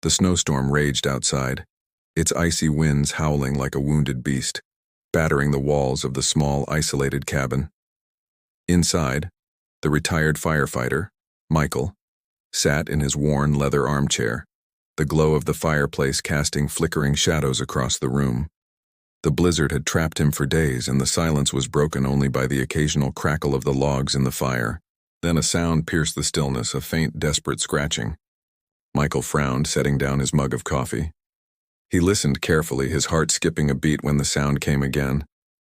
The snowstorm raged outside, its icy winds howling like a wounded beast, battering the walls of the small, isolated cabin. Inside, the retired firefighter, Michael, sat in his worn leather armchair, the glow of the fireplace casting flickering shadows across the room. The blizzard had trapped him for days, and the silence was broken only by the occasional crackle of the logs in the fire. Then a sound pierced the stillness, a faint, desperate scratching. Michael frowned, setting down his mug of coffee. He listened carefully, his heart skipping a beat when the sound came again,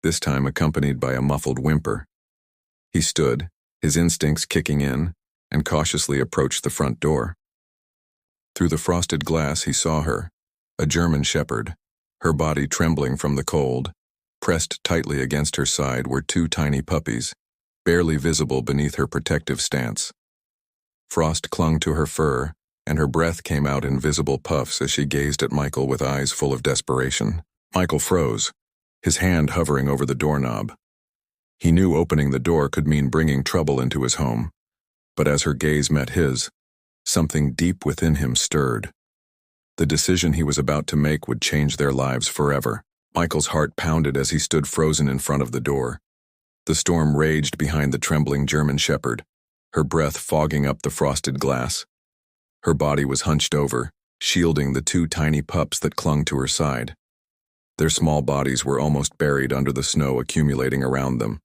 this time accompanied by a muffled whimper. He stood, his instincts kicking in, and cautiously approached the front door. Through the frosted glass he saw her, a German shepherd, her body trembling from the cold. Pressed tightly against her side were two tiny puppies, barely visible beneath her protective stance. Frost clung to her fur, and her breath came out in visible puffs as she gazed at Michael with eyes full of desperation. Michael froze, his hand hovering over the doorknob. He knew opening the door could mean bringing trouble into his home, but as her gaze met his, something deep within him stirred. The decision he was about to make would change their lives forever. Michael's heart pounded as he stood frozen in front of the door. The storm raged behind the trembling German shepherd, her breath fogging up the frosted glass. Her body was hunched over, shielding the two tiny pups that clung to her side. Their small bodies were almost buried under the snow accumulating around them.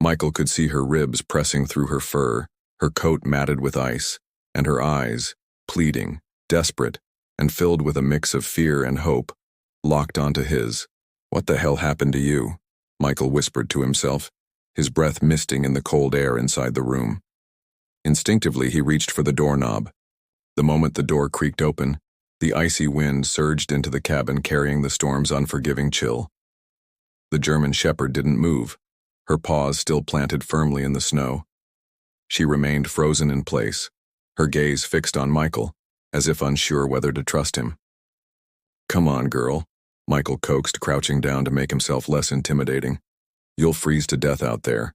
Michael could see her ribs pressing through her fur, her coat matted with ice, and her eyes, pleading, desperate, and filled with a mix of fear and hope, locked onto his. "What the hell happened to you?" Michael whispered to himself, his breath misting in the cold air inside the room. Instinctively, he reached for the doorknob. The moment the door creaked open, the icy wind surged into the cabin, carrying the storm's unforgiving chill. The German shepherd didn't move, her paws still planted firmly in the snow. She remained frozen in place, her gaze fixed on Michael, as if unsure whether to trust him. "Come on, girl," Michael coaxed, crouching down to make himself less intimidating. "You'll freeze to death out there."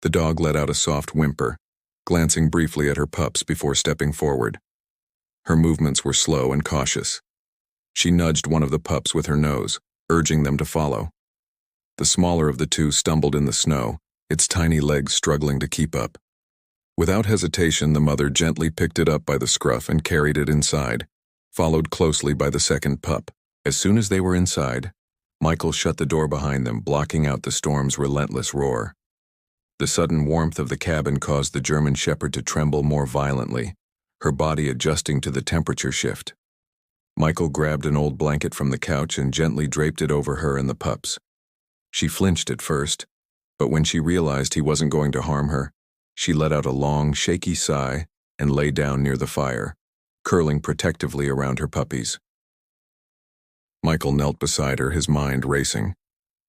The dog let out a soft whimper, glancing briefly at her pups before stepping forward. Her movements were slow and cautious. She nudged one of the pups with her nose, urging them to follow. The smaller of the two stumbled in the snow, its tiny legs struggling to keep up. Without hesitation, the mother gently picked it up by the scruff and carried it inside, followed closely by the second pup. As soon as they were inside, Michael shut the door behind them, blocking out the storm's relentless roar. The sudden warmth of the cabin caused the German shepherd to tremble more violently, her body adjusting to the temperature shift. Michael grabbed an old blanket from the couch and gently draped it over her and the pups. She flinched at first, but when she realized he wasn't going to harm her, she let out a long, shaky sigh and lay down near the fire, curling protectively around her puppies. Michael knelt beside her, his mind racing.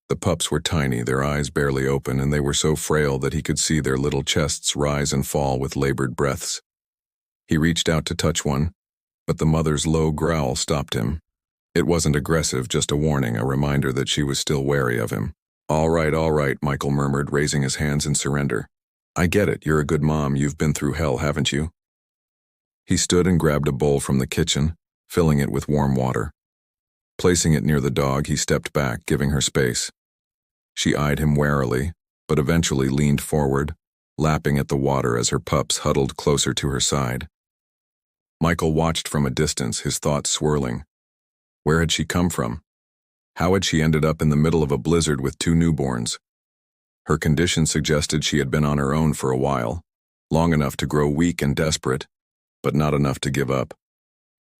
The pups were tiny, their eyes barely open, and they were so frail that he could see their little chests rise and fall with labored breaths. He reached out to touch one, but the mother's low growl stopped him. It wasn't aggressive, just a warning, a reminder that she was still wary of him. All right, Michael murmured, raising his hands in surrender. "I get it, you're a good mom, you've been through hell, haven't you?" He stood and grabbed a bowl from the kitchen, filling it with warm water. Placing it near the dog, he stepped back, giving her space. She eyed him warily, but eventually leaned forward, lapping at the water as her pups huddled closer to her side. Michael watched from a distance, his thoughts swirling. Where had she come from? How had she ended up in the middle of a blizzard with two newborns? Her condition suggested she had been on her own for a while, long enough to grow weak and desperate, but not enough to give up.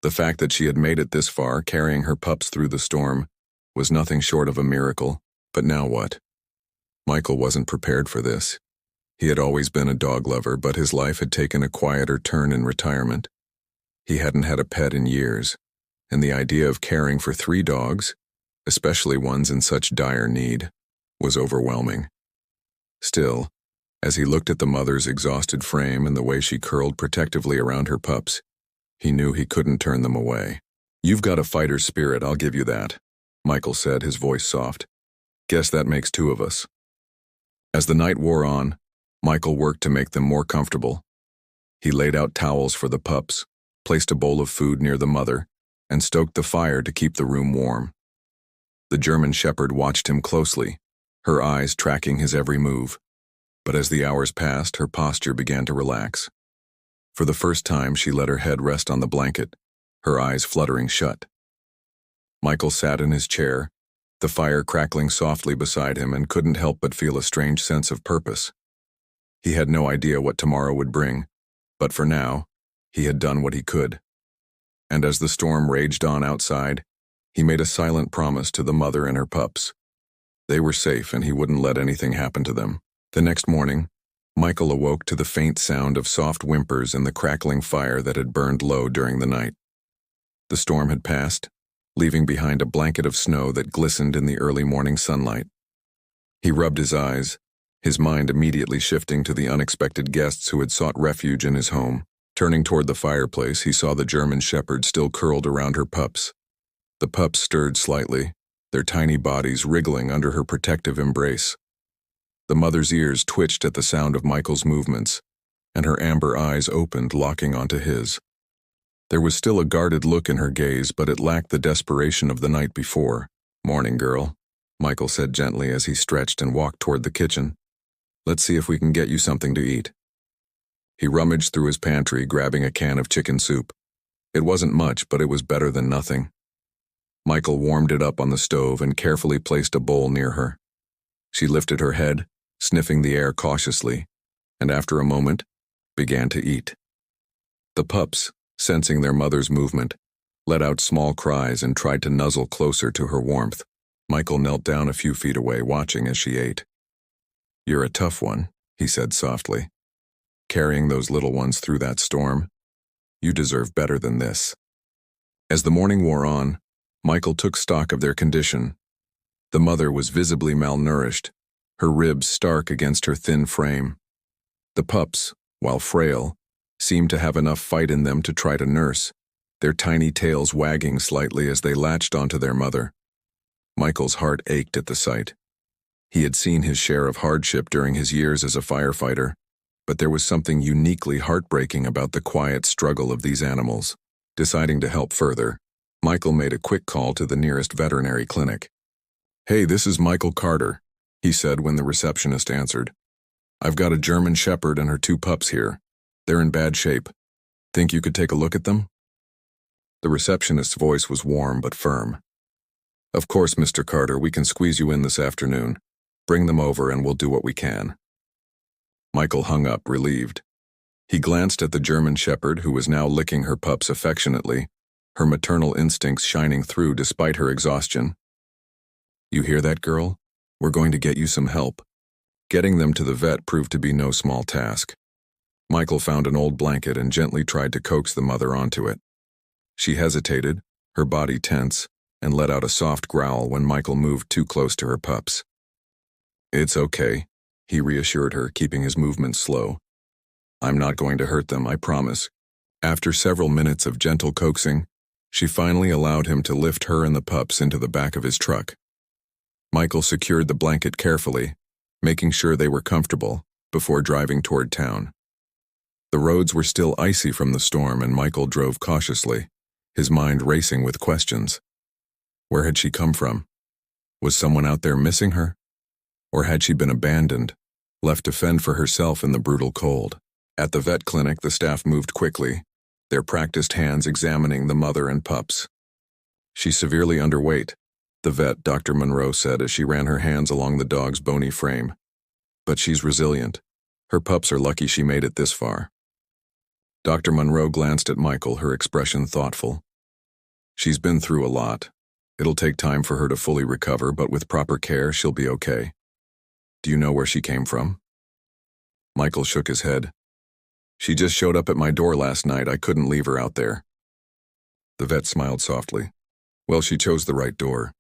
The fact that she had made it this far, carrying her pups through the storm, was nothing short of a miracle. But now what? Michael wasn't prepared for this. He had always been a dog lover, but his life had taken a quieter turn in retirement. He hadn't had a pet in years, and the idea of caring for 3 dogs, especially ones in such dire need, was overwhelming. Still, as he looked at the mother's exhausted frame and the way she curled protectively around her pups, he knew he couldn't turn them away. "You've got a fighter's spirit, I'll give you that," Michael said, his voice soft. "Guess that makes 2 of us." As the night wore on, Michael worked to make them more comfortable. He laid out towels for the pups, placed a bowl of food near the mother, and stoked the fire to keep the room warm. The German Shepherd watched him closely, her eyes tracking his every move. But as the hours passed, her posture began to relax. For the first time, she let her head rest on the blanket, her eyes fluttering shut. Michael sat in his chair, the fire crackling softly beside him, and couldn't help but feel a strange sense of purpose. He had no idea what tomorrow would bring, but for now, he had done what he could. And as the storm raged on outside, he made a silent promise to the mother and her pups. They were safe and he wouldn't let anything happen to them. The next morning, Michael awoke to the faint sound of soft whimpers in the crackling fire that had burned low during the night. The storm had passed, leaving behind a blanket of snow that glistened in the early morning sunlight. He rubbed his eyes, his mind immediately shifting to the unexpected guests who had sought refuge in his home. Turning toward the fireplace, he saw the German Shepherd still curled around her pups. The pups stirred slightly, their tiny bodies wriggling under her protective embrace. The mother's ears twitched at the sound of Michael's movements, and her amber eyes opened, locking onto his. There was still a guarded look in her gaze, but it lacked the desperation of the night before. "Morning, girl," Michael said gently as he stretched and walked toward the kitchen. "Let's see if we can get you something to eat." He rummaged through his pantry, grabbing a can of chicken soup. It wasn't much, but it was better than nothing. Michael warmed it up on the stove and carefully placed a bowl near her. She lifted her head, sniffing the air cautiously, and after a moment, began to eat. The pups, sensing their mother's movement, let out small cries and tried to nuzzle closer to her warmth. Michael knelt down a few feet away, watching as she ate. "You're a tough one," he said softly. "Carrying those little ones through that storm. You deserve better than this." As the morning wore on, Michael took stock of their condition. The mother was visibly malnourished, her ribs stark against her thin frame. The pups, while frail, seemed to have enough fight in them to try to nurse, their tiny tails wagging slightly as they latched onto their mother. Michael's heart ached at the sight. He had seen his share of hardship during his years as a firefighter, but there was something uniquely heartbreaking about the quiet struggle of these animals. Deciding to help further, Michael made a quick call to the nearest veterinary clinic. "Hey, this is Michael Carter," he said when the receptionist answered. "I've got a German Shepherd and her 2 pups here. They're in bad shape. Think you could take a look at them?" The receptionist's voice was warm but firm. "Of course, Mr. Carter, we can squeeze you in this afternoon. Bring them over and we'll do what we can." Michael hung up, relieved. He glanced at the German Shepherd, who was now licking her pups affectionately, her maternal instincts shining through despite her exhaustion. "You hear that, girl? We're going to get you some help." Getting them to the vet proved to be no small task. Michael found an old blanket and gently tried to coax the mother onto it. She hesitated, her body tense, and let out a soft growl when Michael moved too close to her pups. "It's okay," he reassured her, keeping his movements slow. "I'm not going to hurt them, I promise." After several minutes of gentle coaxing, she finally allowed him to lift her and the pups into the back of his truck. Michael secured the blanket carefully, making sure they were comfortable, before driving toward town. The roads were still icy from the storm, and Michael drove cautiously, his mind racing with questions. Where had she come from? Was someone out there missing her? Or had she been abandoned, left to fend for herself in the brutal cold? At the vet clinic, the staff moved quickly, their practiced hands examining the mother and pups. "She's severely underweight," the vet, Dr. Monroe, said as she ran her hands along the dog's bony frame. "But she's resilient. Her pups are lucky she made it this far." Dr. Monroe glanced at Michael, her expression thoughtful. "She's been through a lot. It'll take time for her to fully recover, but with proper care, she'll be okay. Do you know where she came from?" Michael shook his head. "She just showed up at my door last night. I couldn't leave her out there." The vet smiled softly. "Well, she chose the right door."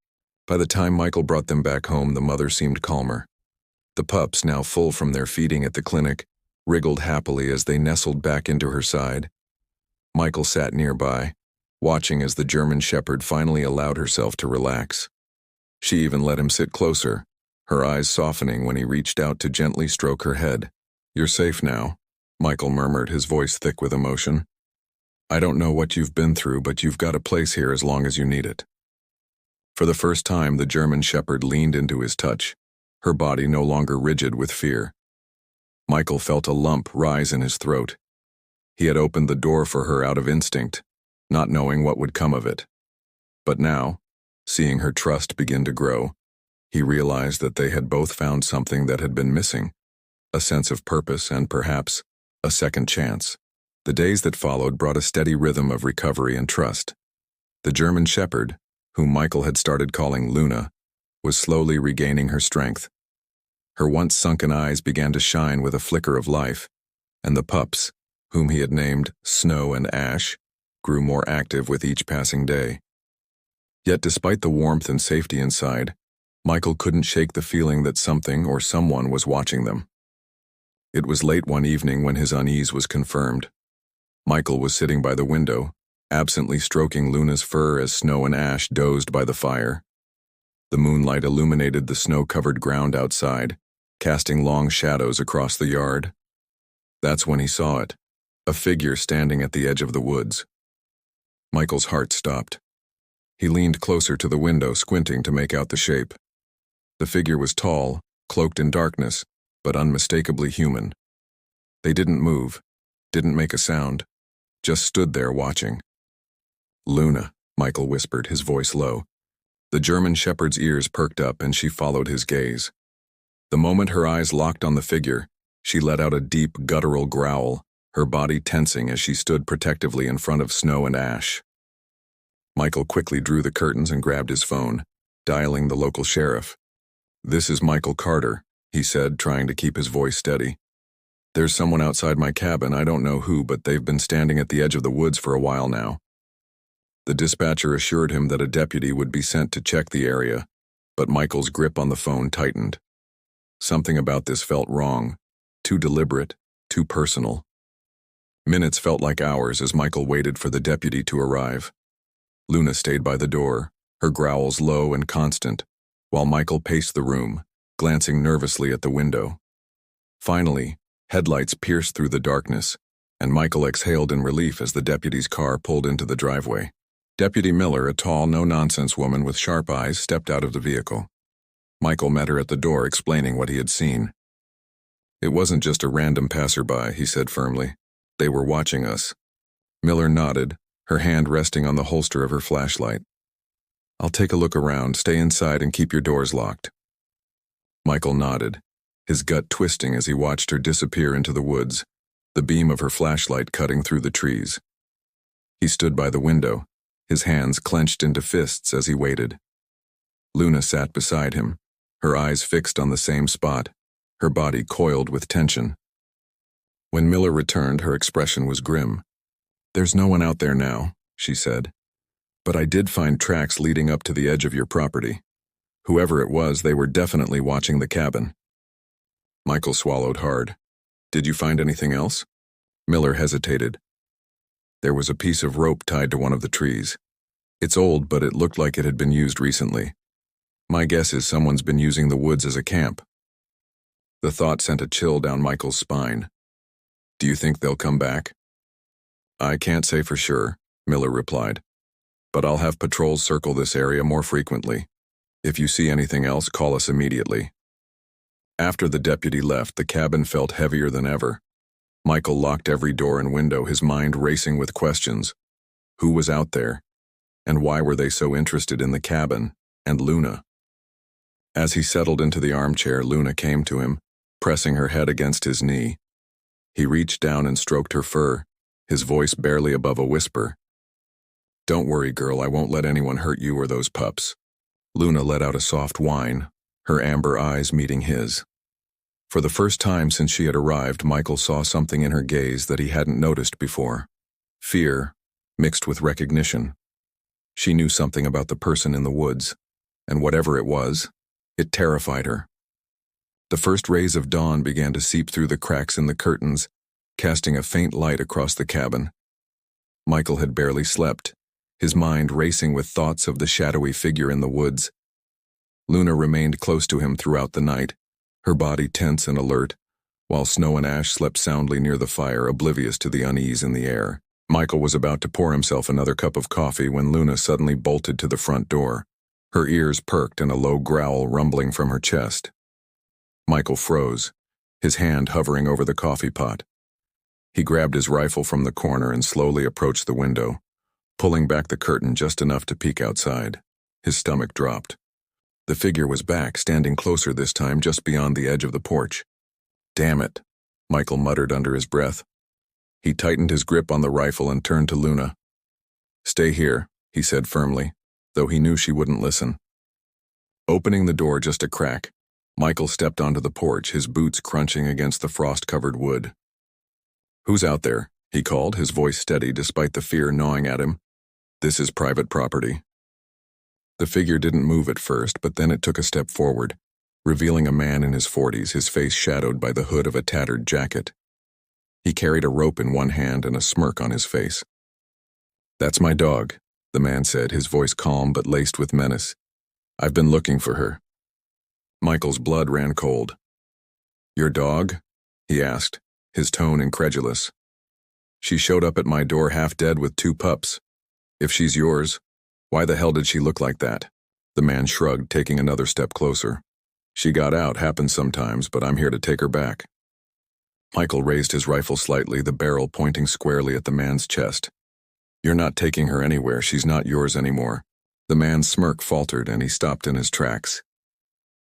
By the time Michael brought them back home, the mother seemed calmer. The pups, now full from their feeding at the clinic, wriggled happily as they nestled back into her side. Michael sat nearby, watching as the German Shepherd finally allowed herself to relax. She even let him sit closer, her eyes softening when he reached out to gently stroke her head. "You're safe now," Michael murmured, his voice thick with emotion. I don't know what you've been through, but you've got a place here as long as you need it." For the first time, the German shepherd leaned into his touch, her body no longer rigid with fear. Michael felt a lump rise in his throat. He had opened the door for her out of instinct, not knowing what would come of it. But now, seeing her trust begin to grow, he realized that they had both found something that had been missing, a sense of purpose and perhaps a second chance. The days that followed brought a steady rhythm of recovery and trust. The German shepherd, whom Michael had started calling Luna, was slowly regaining her strength. Her once sunken eyes began to shine with a flicker of life, and the pups, whom he had named Snow and Ash, grew more active with each passing day. Yet despite the warmth and safety inside, Michael couldn't shake the feeling that something or someone was watching them. It was late one evening when his unease was confirmed. Michael was sitting by the window, absently stroking Luna's fur as Snow and Ash dozed by the fire. The moonlight illuminated the snow-covered ground outside, casting long shadows across the yard. That's when he saw it, a figure standing at the edge of the woods. Michael's heart stopped. He leaned closer to the window, squinting to make out the shape. The figure was tall, cloaked in darkness, but unmistakably human. They didn't move, didn't make a sound, just stood there watching. "Luna," Michael whispered, his voice low. The German shepherd's ears perked up and she followed his gaze. The moment her eyes locked on the figure, she let out a deep, guttural growl, her body tensing as she stood protectively in front of Snow and Ash. Michael quickly drew the curtains and grabbed his phone, dialing the local sheriff. "This is Michael Carter," he said, trying to keep his voice steady. "There's someone outside my cabin, I don't know who, but they've been standing at the edge of the woods for a while now." The dispatcher assured him that a deputy would be sent to check the area, but Michael's grip on the phone tightened. Something about this felt wrong, too deliberate, too personal. Minutes felt like hours as Michael waited for the deputy to arrive. Luna stayed by the door, her growls low and constant, while Michael paced the room, glancing nervously at the window. Finally, headlights pierced through the darkness, and Michael exhaled in relief as the deputy's car pulled into the driveway. Deputy Miller, a tall, no-nonsense woman with sharp eyes, stepped out of the vehicle. Michael met her at the door, explaining what he had seen. "It wasn't just a random passerby," he said firmly. "They were watching us." Miller nodded, her hand resting on the holster of her flashlight. "I'll take a look around, stay inside and keep your doors locked." Michael nodded, his gut twisting as he watched her disappear into the woods, the beam of her flashlight cutting through the trees. He stood by the window, his hands clenched into fists as he waited. Luna sat beside him, her eyes fixed on the same spot, her body coiled with tension. When Miller returned, her expression was grim. "There's no one out there now," she said. "But I did find tracks leading up to the edge of your property. Whoever it was, they were definitely watching the cabin." Michael swallowed hard. "Did you find anything else?" Miller hesitated. "There was a piece of rope tied to one of the trees. It's old, but it looked like it had been used recently. My guess is someone's been using the woods as a camp." The thought sent a chill down Michael's spine. "Do you think they'll come back?" "I can't say for sure," Miller replied. "But I'll have patrols circle this area more frequently. If you see anything else, call us immediately." After the deputy left, the cabin felt heavier than ever. Michael locked every door and window, his mind racing with questions. Who was out there? And why were they so interested in the cabin and Luna? As he settled into the armchair, Luna came to him, pressing her head against his knee. He reached down and stroked her fur, his voice barely above a whisper. "Don't worry, girl, I won't let anyone hurt you or those pups." Luna let out a soft whine, her amber eyes meeting his. For the first time since she had arrived, Michael saw something in her gaze that he hadn't noticed before. Fear, mixed with recognition. She knew something about the person in the woods, and whatever it was, it terrified her. The first rays of dawn began to seep through the cracks in the curtains, casting a faint light across the cabin. Michael had barely slept, his mind racing with thoughts of the shadowy figure in the woods. Luna remained close to him throughout the night, her body tense and alert, while Snow and Ash slept soundly near the fire, oblivious to the unease in the air. Michael was about to pour himself another cup of coffee when Luna suddenly bolted to the front door, her ears perked and a low growl rumbling from her chest. Michael froze, his hand hovering over the coffee pot. He grabbed his rifle from the corner and slowly approached the window, pulling back the curtain just enough to peek outside. His stomach dropped. The figure was back, standing closer this time just beyond the edge of the porch. "Damn it," Michael muttered under his breath. He tightened his grip on the rifle and turned to Luna. "Stay here," he said firmly, though he knew she wouldn't listen. Opening the door just a crack, Michael stepped onto the porch, his boots crunching against the frost-covered wood. "Who's out there?" he called, his voice steady despite the fear gnawing at him. "This is private property." The figure didn't move at first, but then it took a step forward, revealing a man in his 40s, his face shadowed by the hood of a tattered jacket. He carried a rope in one hand and a smirk on his face. "That's my dog," the man said, his voice calm but laced with menace. "I've been looking for her." Michael's blood ran cold. "Your dog?" he asked, his tone incredulous. "She showed up at my door half dead with 2 pups. If she's yours, why the hell did she look like that?" The man shrugged, taking another step closer. "She got out, happens sometimes, but I'm here to take her back." Michael raised his rifle slightly, the barrel pointing squarely at the man's chest. "You're not taking her anywhere, she's not yours anymore." The man's smirk faltered and he stopped in his tracks.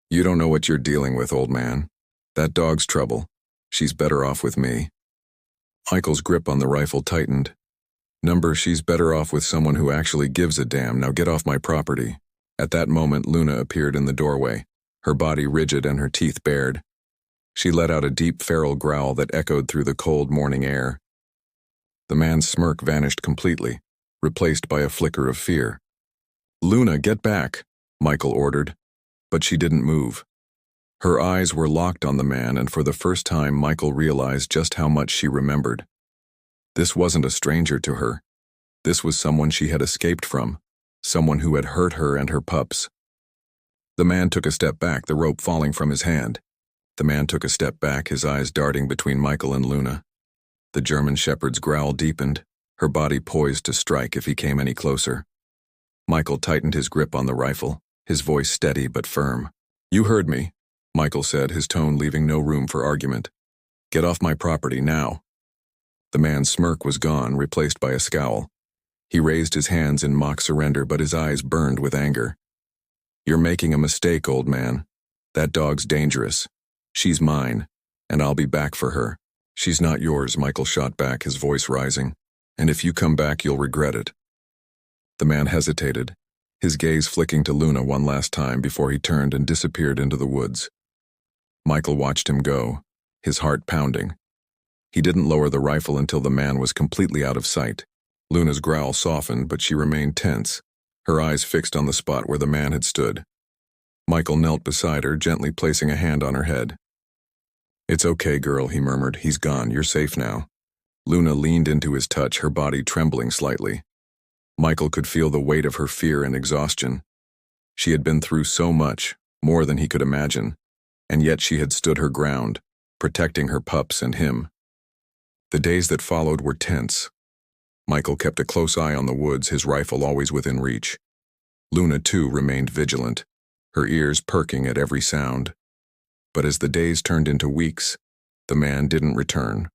"You don't know what you're dealing with, old man. That dog's trouble. She's better off with me." Michael's grip on the rifle tightened. She's better off with someone who actually gives a damn. Now get off my property." At that moment, Luna appeared in the doorway, her body rigid and her teeth bared. She let out a deep feral growl that echoed through the cold morning air. The man's smirk vanished completely, replaced by a flicker of fear. "Luna, get back," Michael ordered, but she didn't move. Her eyes were locked on the man, and for the first time Michael realized just how much she remembered. This wasn't a stranger to her. This was someone she had escaped from, someone who had hurt her and her pups. The man took a step back, the rope falling from his hand. The man took a step back, his eyes darting between Michael and Luna. The German shepherd's growl deepened, her body poised to strike if he came any closer. Michael tightened his grip on the rifle, his voice steady but firm. "You heard me," Michael said, his tone leaving no room for argument. "Get off my property now." The man's smirk was gone, replaced by a scowl. He raised his hands in mock surrender, but his eyes burned with anger. "You're making a mistake, old man. That dog's dangerous. She's mine, and I'll be back for her." "She's not yours," Michael shot back, his voice rising. "And if you come back, you'll regret it." The man hesitated, his gaze flicking to Luna one last time before he turned and disappeared into the woods. Michael watched him go, his heart pounding. He didn't lower the rifle until the man was completely out of sight. Luna's growl softened, but she remained tense, her eyes fixed on the spot where the man had stood. Michael knelt beside her, gently placing a hand on her head. "It's okay, girl," he murmured. "He's gone. You're safe now." Luna leaned into his touch, her body trembling slightly. Michael could feel the weight of her fear and exhaustion. She had been through so much, more than he could imagine, and yet she had stood her ground, protecting her pups and him. The days that followed were tense. Michael kept a close eye on the woods, his rifle always within reach. Luna, too, remained vigilant, her ears perking at every sound. But as the days turned into weeks, the man didn't return.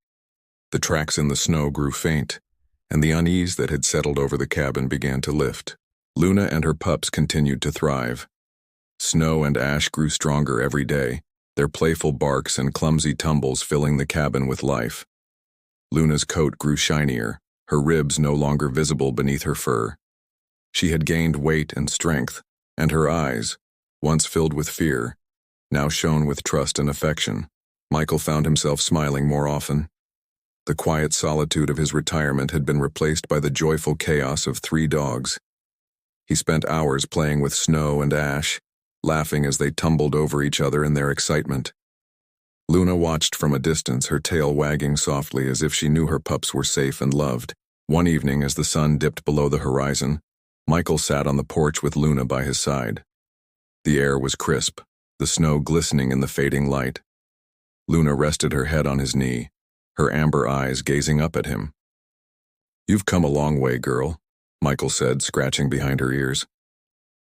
The tracks in the snow grew faint, and the unease that had settled over the cabin began to lift. Luna and her pups continued to thrive. Snow and ash grew stronger every day, their playful barks and clumsy tumbles filling the cabin with life. Luna's coat grew shinier, her ribs no longer visible beneath her fur. She had gained weight and strength, and her eyes, once filled with fear, now shone with trust and affection. Michael found himself smiling more often. The quiet solitude of his retirement had been replaced by the joyful chaos of 3 dogs. He spent hours playing with snow and ash, laughing as they tumbled over each other in their excitement. Luna watched from a distance, her tail wagging softly as if she knew her pups were safe and loved. One evening, as the sun dipped below the horizon, Michael sat on the porch with Luna by his side. The air was crisp, the snow glistening in the fading light. Luna rested her head on his knee, her amber eyes gazing up at him. You've come a long way, girl, Michael said, scratching behind her ears.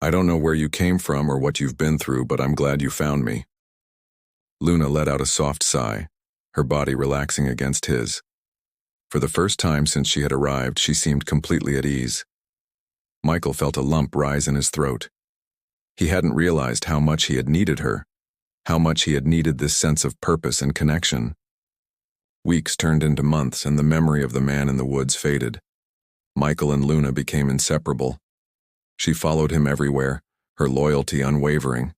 I don't know where you came from or what you've been through, but I'm glad you found me. Luna let out a soft sigh, her body relaxing against his. For the first time since she had arrived, she seemed completely at ease. Michael felt a lump rise in his throat. He hadn't realized how much he had needed her, how much he had needed this sense of purpose and connection. Weeks turned into months, and the memory of the man in the woods faded. Michael and Luna became inseparable. She followed him everywhere, her loyalty unwavering.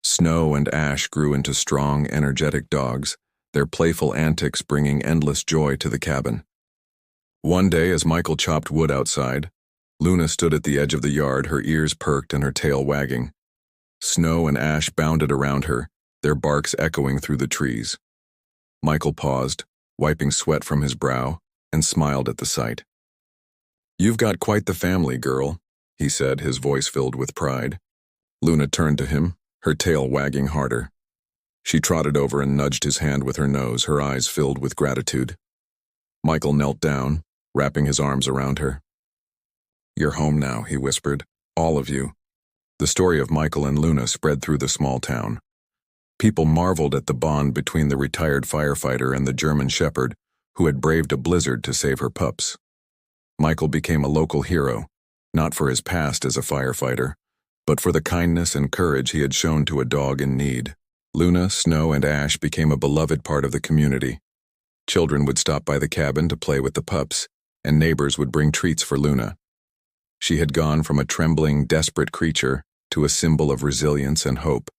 Snow and Ash grew into strong, energetic dogs, their playful antics bringing endless joy to the cabin. One day, as Michael chopped wood outside, Luna stood at the edge of the yard, her ears perked and her tail wagging. Snow and Ash bounded around her, their barks echoing through the trees. Michael paused, wiping sweat from his brow, and smiled at the sight. "You've got quite the family, girl," he said, his voice filled with pride. Luna turned to him, her tail wagging harder. She trotted over and nudged his hand with her nose, her eyes filled with gratitude. Michael knelt down, wrapping his arms around her. "You're home now," he whispered. "All of you." The story of Michael and Luna spread through the small town. People marveled at the bond between the retired firefighter and the German shepherd who had braved a blizzard to save her pups. Michael became a local hero, not for his past as a firefighter, but for the kindness and courage he had shown to a dog in need. Luna, Snow, and Ash became a beloved part of the community. Children would stop by the cabin to play with the pups, and neighbors would bring treats for Luna. She had gone from a trembling, desperate creature to a symbol of resilience and hope.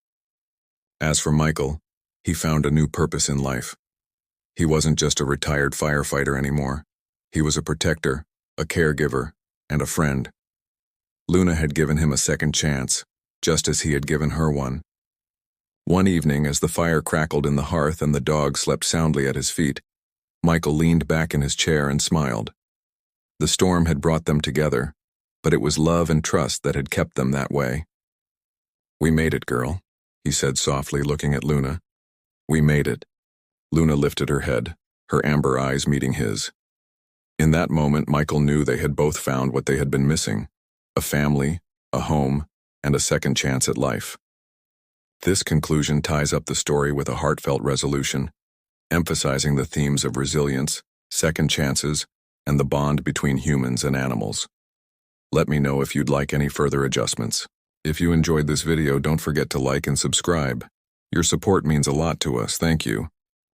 As for Michael, he found a new purpose in life. He wasn't just a retired firefighter anymore. He was a protector, a caregiver, and a friend. Luna had given him a second chance, just as he had given her one. One evening, as the fire crackled in the hearth and the dog slept soundly at his feet, Michael leaned back in his chair and smiled. The storm had brought them together, but it was love and trust that had kept them that way. "We made it, girl," he said softly, looking at Luna. "We made it." Luna lifted her head, her amber eyes meeting his. In that moment, Michael knew they had both found what they had been missing: a family, a home, and a second chance at life. This conclusion ties up the story with a heartfelt resolution, emphasizing the themes of resilience, second chances, and the bond between humans and animals. Let me know if you'd like any further adjustments. If you enjoyed this video, don't forget to like and subscribe. Your support means a lot to us. Thank you.